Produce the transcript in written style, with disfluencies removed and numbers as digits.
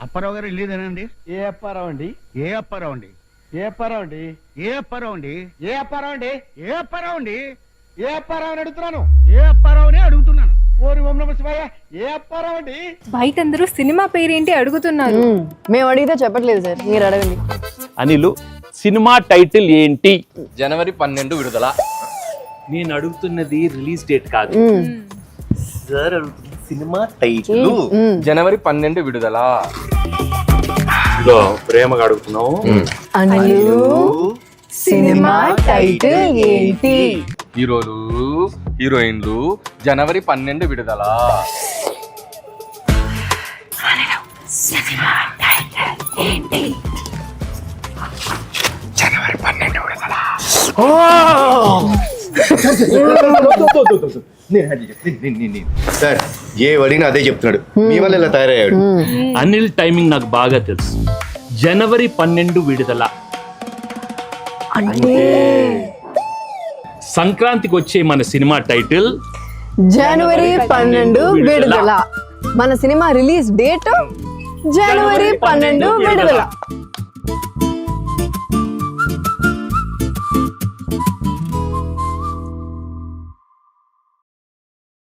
అప్పారావు గారు వెళ్ళేదేనండి? ఏ అప్పారావు అండి? ఏ అప్పారావు అండి? ఏ అప్పారావు అండి? ఏ అప్పారావు అండి? ఏ అప్పారావు అండి? ఏ అప్పారావు అండి? ఏ అప్పారావు అని అడుగుతున్నాను. ఏ అప్పారావునే అడుగుతున్నాను. ఓరి ఓం నమః శివాయ. ఏ అప్పారావు అండి? బయట అందరూ సినిమా పేరేంటి అడుగుతున్నారు. మేము అడిగితే చెప్పట్లేదు సార్, మీరు అడగండి. అనిలు, సినిమా టైటిల్ ఏంటి? జనవరి 12 విడుదల. నేను అడుగుతున్నది రిలీజ్ డేట్ కాదు సార్, అడుగుతున్నది సినిమా టైటిల్. జనవరి 12 విడుదల. ఇదో ప్రేమగా అడుగుతున్నావు. అనిలు, సినిమా టైటిల్ ఏంటి? హీరోలు హీరోయిన్లు జనవరి 12 విడుదల. జనవరి 12 విడుదల. సార్ ఏ అడిగినా అదే చెప్తున్నాడు. మీ వల్ల ఇలా తయారయ్యాడు. అనిల్ టైమింగ్ నాకు బాగా తెలుసు. జనవరి 12 విడుదల అంటే సంక్రాంతికి వచ్చే మన సినిమా టైటిల్ జనవరి 12 విడుదల. మన సినిమా రిలీజ్ డేట్ జనవరి 12 విడుదల.